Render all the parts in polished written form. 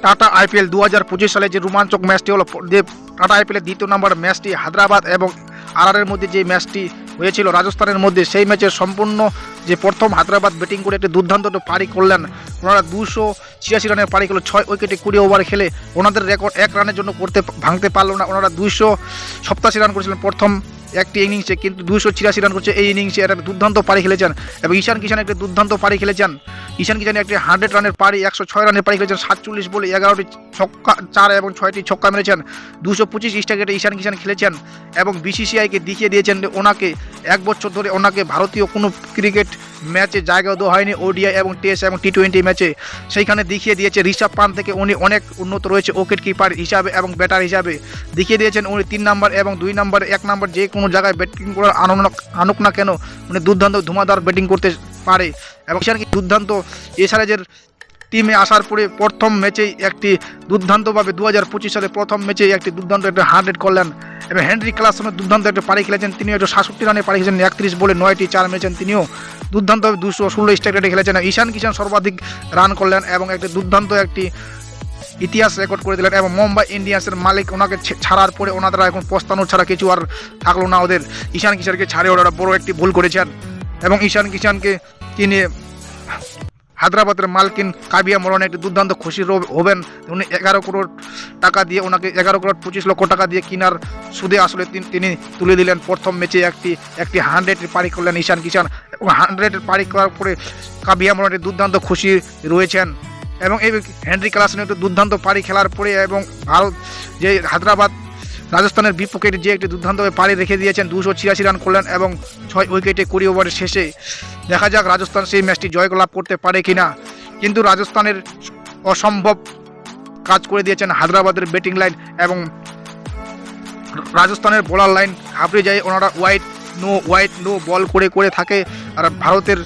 Tata IPL 2025 সালে যে রোমাঞ্চক ম্যাচটি হলো, যে টাটা আইপিএলের দ্বিতীয় নম্বর ম্যাচটি হায়দ্রাবাদ এবং আরআরের মধ্যে যে ম্যাচটি হয়েছিল রাজস্থানের মধ্যে, সেই ম্যাচের সম্পূর্ণ যে প্রথম হায়দ্রাবাদ ব্যাটিং করে একটি দুর্দান্ত পারি করলেন। ওনারা 286 রানের পারি করলো 6 উইকেটে 20 ওভার খেলে। ওনাদের রেকর্ড 1 রানের জন্য ভাঙতে পারলো না। ওনারা 287 রান করেছিলেন প্রথম একটি ইনিংসে, কিন্তু 286 রান করছে এই ইনিংসে। একটা দুর্দান্ত পারি খেলেছেন। এবং ঈশান কিষান একটি দুর্দান্ত পারি খেলেছেন। ঈশান কিষান একটি 100 রানের পারি, 106 রানের পারি খেলেছেন। 47 বলে 11টি ছক্কা, 4 এবং 6টি ছক্কা মেরেছেন। 225 স্ট্রাইক রেটে ঈশান কিষান খেলেছেন এবং বিসিসিআইকে দেখিয়ে দিয়েছেন যে ওনাকে 1 বছর ধরে ওনাকে ভারতীয় কোনো ক্রিকেট ম্যাচে জায়গা দেওয়া হয়নি, ওডিআই এবং টেস্ট এবং টি20 ম্যাচে। সেইখানে দেখিয়ে দিয়েছে ঋষভ পান্ত থেকে উনি অনেক উন্নত রয়েছে উইকেট কিপার হিসাবে এবং ব্যাটার হিসাবে। দেখিয়ে দিয়েছেন উনি 3 নম্বর এবং 2 নম্বর 1 নম্বর যে কোনো জায়গায় ব্যাটিং করার আনুক না কেন, উনি দুর্দান্ত ধুমাদার ব্যাটিং করতে পারে। এবং সেখানে দুর্দান্ত এসআরএজের টিমে আসার পরে প্রথম ম্যাচেই একটি দুর্দান্তভাবে 2025 সালে প্রথম ম্যাচেই একটি দুর্দান্ত একটা 100 করলেন। এবং হেনরি ক্লাসনের দুর্দান্ত একটা পারি খেলেছেন, তিনিও একটা 67 রানে পারি খেলেছেন। 31 বলে 9টি 4 মেরেছেন, তিনিও দুর্দান্তভাবে 216 স্ট্রাইক রেটে খেলেছেন। ঈশান কিষান সর্বাধিক রান করলেন এবং একটি দুর্দান্ত একটি ইতিহাস রেকর্ড করে দিলেন। এবং মুম্বাই ইন্ডিয়ান্সের মালিক ওনাকে ছাড়ার পরে ওনারা এখন পস্তানো ছাড়া কিছু আর থাকলো না ওদের। ঈশান কিষানকে ছাড়ে ওরা বড় একটি ভুল করেছেন। এবং ঈশান কিষানকে কিনে হায়দ্রাবাদের মালকিন কাবিয়া মোরান একটি দুর্দান্ত খুশি হবেন। উনি 11 করোড় টাকা দিয়ে ওনাকে 11 করোড় 25 লক্ষ টাকা দিয়ে কিনার সুদে আসলে তিনি তুলে দিলেন। প্রথম ম্যাচে একটি 100 পারি করলেন ঈশান কিষান এবং 100 পারি করার পরে কাবিয়া মোরান দুর্দান্ত খুশি রয়েছেন। এবং এই হেনরি ক্লাসন একটু দুর্দান্ত পারি খেলার পরে এবং ভারত যে হায়দ্রাবাদ রাজস্থানের বিপক্ষে যে একটি দুর্দান্তভাবে পারি রেখে দিয়েছেন, 286 রান করলেন এবং 6 উইকেটে 20 ওভারের শেষে। দেখা যাক রাজস্থান সেই ম্যাচটি জয় লাভ করতে পারে কিনা। কিন্তু রাজস্থানের অসম্ভব কাজ করে দিয়েছেন হায়দ্রাবাদের ব্যাটিং লাইন এবং রাজস্থানের বোলার লাইন ঘাবড়ে যায়। ওনারা ওয়াইড নো বল করে থাকে। আর ভারতের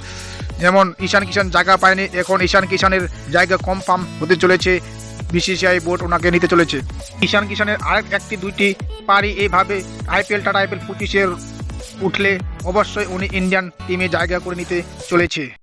যেমন ঈশান কিষান জায়গা পায়নি, এখন ঈশান কিষানের জায়গা কনফার্ম হতে চলেছে। বিসিসিআই বোর্ড ওনাকে নিতে চলেছে। ঈশান কিষানের আরেক 1-2টি পারি এইভাবে টাটা আইপিএল 25 উঠলে অবশ্যই উনি ইন্ডিয়ান টিমে জায়গা করে নিতে চলেছে।